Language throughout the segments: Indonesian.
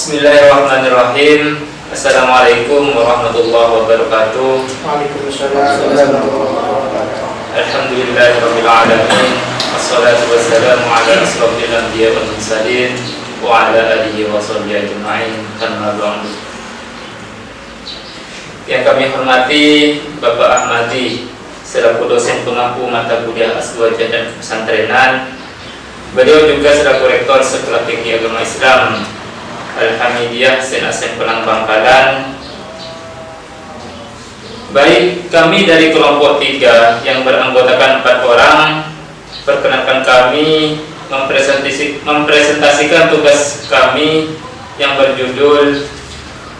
Bismillahirrahmanirrahim. Assalamualaikum warahmatullahi wabarakatuh. Waalaikumsalam. Alhamdulillahirabbil alamin. Wassalatu wassalamu ala asrofil anbiya wal mursalin wa ala alihi wa sahbihi ajma'in. Amma ba'du. Yang kami hormati Bapak Ahmadi selaku dosen pengampu mata kuliah S2 dan pesantrenan. Beliau juga selaku rektor Sekolah Fikih Agama Islam Al-Hamidiyah Senasen Penang Bangkalan. Baik, kami dari kelompok 3 yang beranggotakan 4 orang, perkenankan kami mempresentasikan tugas kami yang berjudul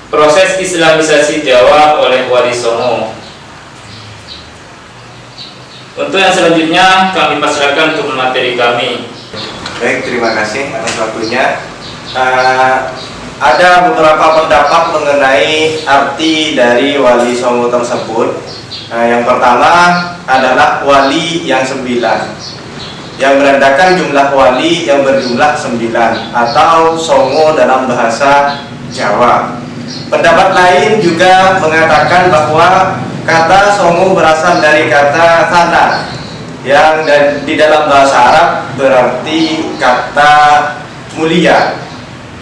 Proses Islamisasi Jawa oleh Wali Songo. Untuk yang selanjutnya kami pasrahkan untuk materi kami. Baik, terima kasih atas waktunya. Ada beberapa pendapat mengenai arti dari Wali Songo tersebut. Yang pertama adalah wali yang 9, yang menandakan jumlah wali yang berjumlah 9 atau songo dalam bahasa Jawa. Pendapat lain juga mengatakan bahwa kata songo berasal dari kata sana, yang di dalam bahasa Arab berarti kata mulia.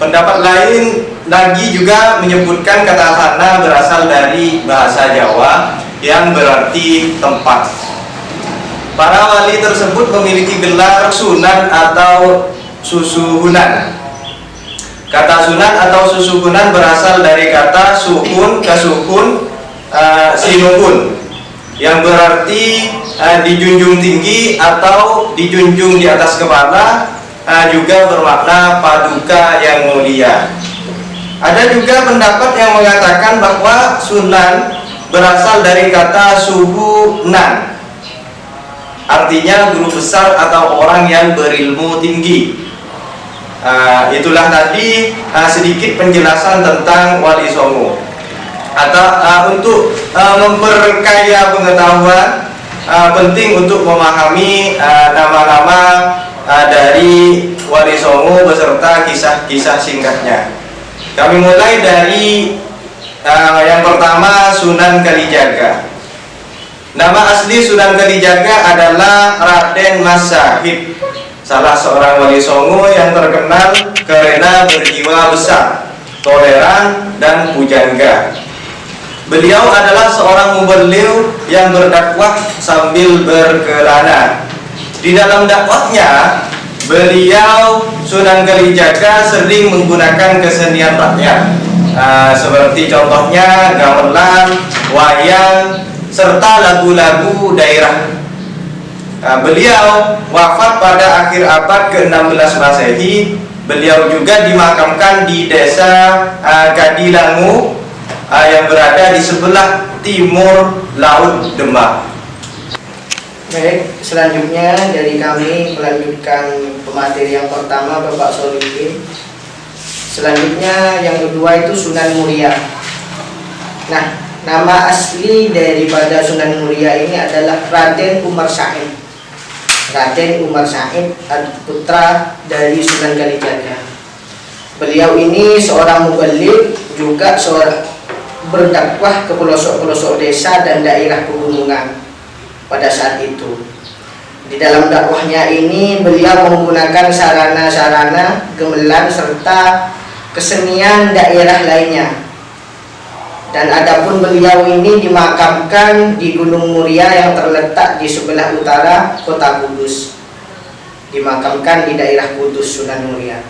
Pendapat lain lagi juga menyebutkan kata sana berasal dari bahasa Jawa yang berarti tempat. Para wali tersebut memiliki gelar sunan atau susuhunan. Kata sunan atau susuhunan berasal dari kata suhun, kasuhun, sinuhun, yang berarti dijunjung tinggi atau dijunjung di atas kepala, juga bermakna paduka yang mulia. Ada juga pendapat yang mengatakan bahwa sunan berasal dari kata suhunan, artinya guru besar atau orang yang berilmu tinggi. Itulah tadi sedikit penjelasan tentang Wali Songo. Atau untuk memperkaya pengetahuan, penting untuk memahami nama-nama dari Wali Songo beserta kisah-kisah singkatnya. Kami mulai dari yang pertama, Sunan Kalijaga. Nama asli Sunan Kalijaga adalah Raden Mas Syahid, salah seorang Wali Songo yang terkenal karena berjiwa besar, toleran, dan pujangga. Beliau adalah seorang mubaligh yang berdakwah sambil berkelana. Di dalam dakwahnya, beliau Sunan Kalijaga sering menggunakan kesenian rakyat, seperti contohnya gamelan, wayang, serta lagu-lagu daerah. Beliau wafat pada akhir abad ke-16 Masehi. Beliau juga dimakamkan di desa Kadilangu yang berada di sebelah timur Laut Demak. Baik, selanjutnya dari kami melanjutkan pemateri yang pertama Bapak Solihin. Selanjutnya yang kedua itu Sunan Muria. Nah, nama asli daripada Sunan Muria ini adalah Raden Umar Said. Raden Umar Said, putra dari Sunan Kalijaga. Beliau ini seorang mubaligh, juga seorang berdakwah ke pelosok-pelosok desa dan daerah pegunungan pada saat itu. Di dalam dakwahnya ini beliau menggunakan sarana-sarana gamelan serta kesenian daerah lainnya. Dan adapun beliau ini dimakamkan di Gunung Muria yang terletak di sebelah utara kota Kudus. Dimakamkan di daerah Kudus, Sunan Muria.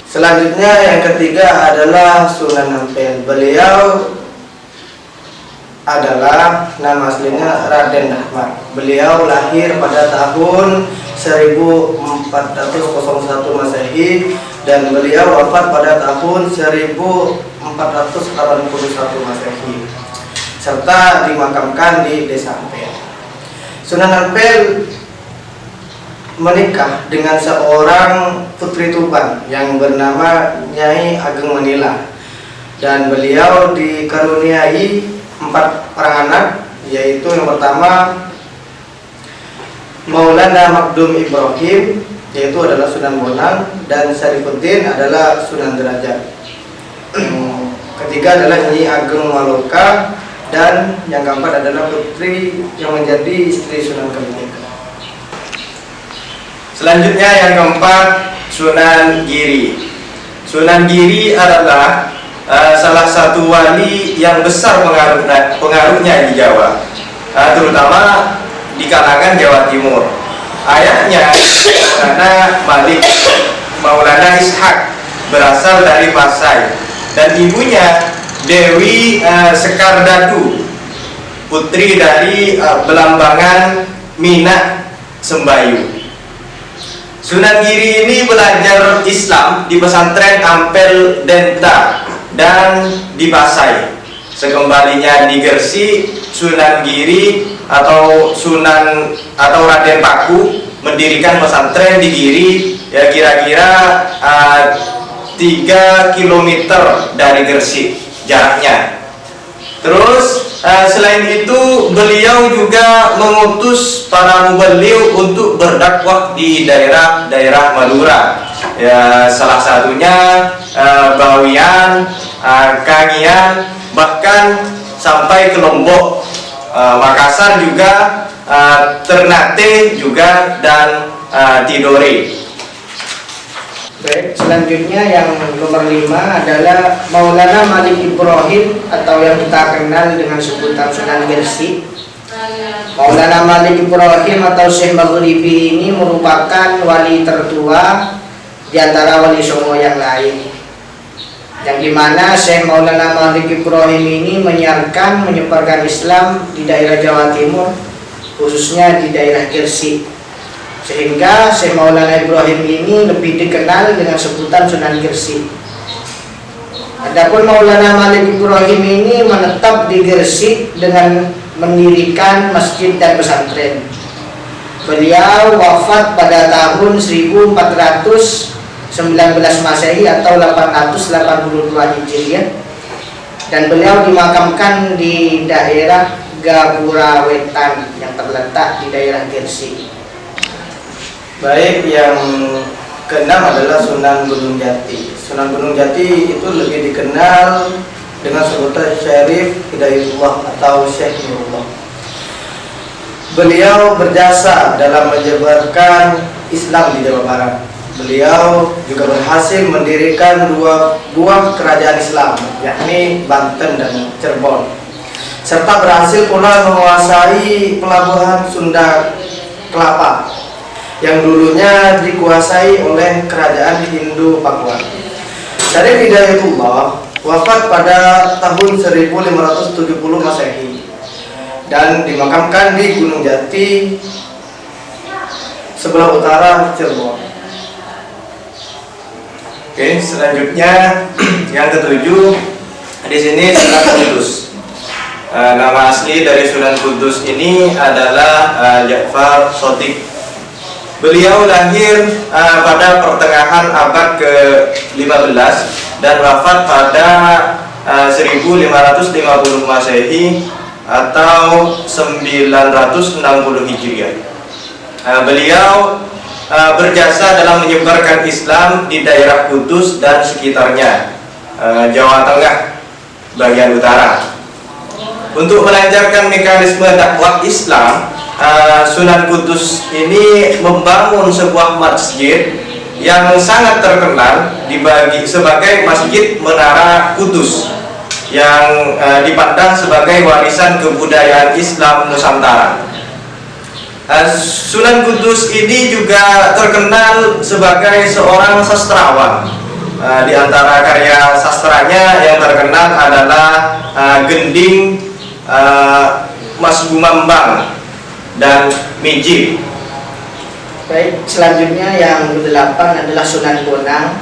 Selanjutnya yang ketiga adalah Sunan Ampel. Beliau adalah nama aslinya Raden Ahmad. Beliau lahir pada tahun 1401 Masehi dan beliau wafat pada tahun 1481 Masehi, serta dimakamkan di Desa Ampel. Sunan Ampel menikah dengan seorang putri Tuban yang bernama Nyai Ageng Manila, dan beliau dikaruniai 4 orang anak, yaitu yang pertama Maulana Makdum Ibrahim, yaitu adalah Sunan Bonang, dan Syarifuddin adalah Sunan Derajat. ketiga adalah Nyi Ageng Maloka, dan yang keempat adalah putri yang menjadi istri Sunan Kalijaga. Selanjutnya yang keempat, Sunan Giri. Sunan Giri adalah salah satu wali yang besar pengaruhnya di Jawa, terutama di kalangan Jawa Timur. Ayahnya Maulana Ishak berasal dari Pasai, dan ibunya Dewi Sekardatu, putri dari Belambangan Minak Sembayu. Sunan Giri ini belajar Islam di pesantren Ampel Denta dan di Pasai. Sekembalinya di Gresik, Sunan Giri atau Raden Paku mendirikan pesantren di Giri, ya kira-kira 3 km dari Gresik jaraknya. Terus selain itu beliau juga mengutus para muballigh untuk berdakwah di daerah-daerah Madura. Ya, salah satunya Bawian, Kangian, bahkan sampai ke Lombok, Makassar juga, Ternate juga, dan Tidore. Baik, selanjutnya yang nomor 5 adalah Maulana Malik Ibrahim atau yang kita kenal dengan sebutan Sunan Gresik. Maulana Malik Ibrahim atau Syekh Maghribi ini merupakan wali tertua di antara wali songo yang lain, yang dimana Syekh Maulana Malik Ibrahim ini menyebarkan Islam di daerah Jawa Timur, khususnya di daerah Gresik, sehingga Syekh Maulana Ibrahim ini lebih dikenal dengan sebutan Sunan Gresik. Adapun Maulana Malik Ibrahim ini menetap di Gresik dengan mendirikan masjid dan pesantren. Beliau wafat pada tahun 1419 Masehi atau 882 Hijriah, dan beliau dimakamkan di daerah Gapura Wetan yang terletak di daerah Gresik. Baik, yang keenam adalah Sunan Gunung Jati. Sunan Gunung Jati itu lebih dikenal dengan sebutan Syarif Hidayatullah atau Syekh Nurullah. Beliau berjasa dalam menyebarkan Islam di Jawa Barat. Beliau juga berhasil mendirikan 2 buah kerajaan Islam, yakni Banten dan Cirebon, serta berhasil pula menguasai pelabuhan Sunda Kelapa yang dulunya dikuasai oleh kerajaan Hindu Pakuan. Syarif Hidayatullah wafat pada tahun 1570 Masehi dan dimakamkan di Gunung Jati sebelah utara Cirebon. Oke, selanjutnya yang ketujuh, di sini Sunan Kudus. Nama asli dari Sunan Kudus ini adalah Ja'far Shodiq. Beliau lahir pada pertengahan abad ke-15 dan wafat pada 1550 Masehi atau 960 Hijriah. Beliau berjasa dalam menyebarkan Islam di daerah Kudus dan sekitarnya, Jawa Tengah bagian utara. Untuk melancarkan mekanisme dakwah Islam, Sunan Kudus ini membangun sebuah masjid yang sangat terkenal sebagai Masjid Menara Kudus, yang dipandang sebagai warisan kebudayaan Islam Nusantara. Sunan Kudus ini juga terkenal sebagai seorang sastrawan. Di antara karya sastranya yang terkenal adalah Gending, Mas Gumambang, dan Mijib. Baik, selanjutnya yang ke-8 adalah Sunan Bonang.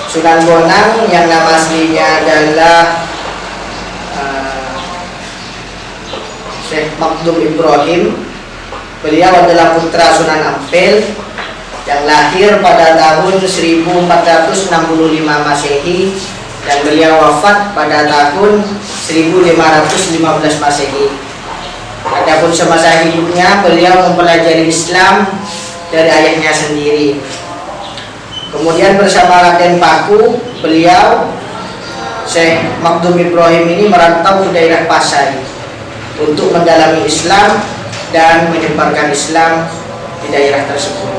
Sunan Bonang yang nama aslinya adalah Syekh Makdum Ibrahim. Beliau adalah putra Sunan Ampel yang lahir pada tahun 1465 Masehi dan beliau wafat pada tahun 1515 Masehi. Adapun semasa hidupnya beliau mempelajari Islam dari ayahnya sendiri. Kemudian bersama Raden Paku beliau Syekh Makdum Ibrahim ini merantau ke daerah Pasai untuk mendalami Islam dan menyebarkan Islam di daerah tersebut.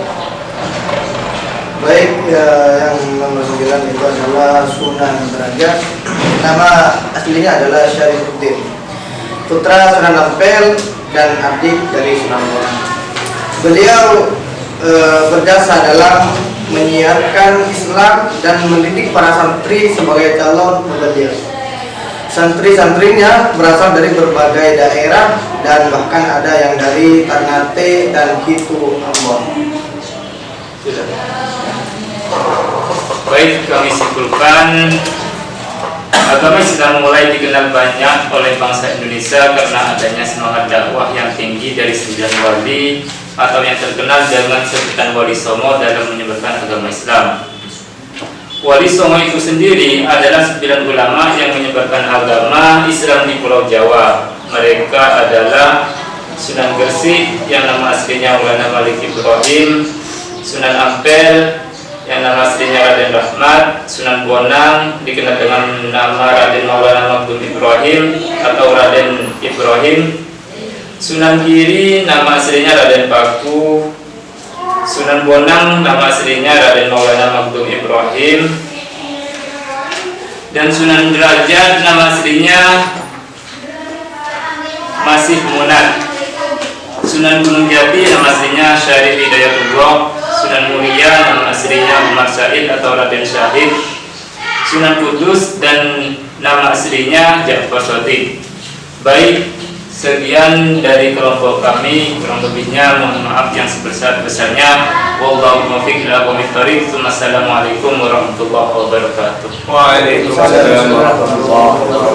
Baik, yang nomor 9 itu adalah Sunan Derajat. Nama aslinya adalah Syarifuddin, putra Sunan Ampel dan adik dari Sunan Bonang. Beliau berjasa dalam menyiarkan Islam dan mendidik para santri sebagai calon mubalik. Santri-santrinya berasal dari berbagai daerah dan bahkan ada yang dari Ternate dan Kitu Ambon. Baik, kami simpulkan agama Islam mulai dikenal banyak oleh bangsa Indonesia karena adanya semangat dakwah yang tinggi dari 9 wali atau yang terkenal dengan sebutan Wali Songo dalam menyebarkan agama Islam. Wali Songo itu sendiri adalah 9 ulama yang menyebarkan agama Islam di Pulau Jawa. Mereka adalah Sunan Gresik yang nama aslinya Maulana Malik Ibrahim, Sunan Ampel yang nama aslinya Raden Rahmat, Sunan Bonang dikenal dengan nama Raden Maulana Makdum Ibrahim atau Raden Ibrahim, Sunan Giri nama aslinya Raden Paku, Sunan Bonang nama aslinya Raden Maulana Makdum Ibrahim, dan Sunan Derajat nama aslinya Masih Munad. Sunan Gunung Jati nama aslinya Syarif Hidayatullah, Sunan Muria nama aslinya Umar Said atau Raden Syahid, Sunan Kudus dan nama aslinya Ja'far Shadiq. Baik, sekian dari kelompok kami, kurang lebihnya mohon maaf yang sebesar-besarnya. Wallahu muwaffiq ila aqwamit thoriq. Assalamualaikum warahmatullahi wabarakatuh. Waalaikumsalam warahmatullahi wabarakatuh.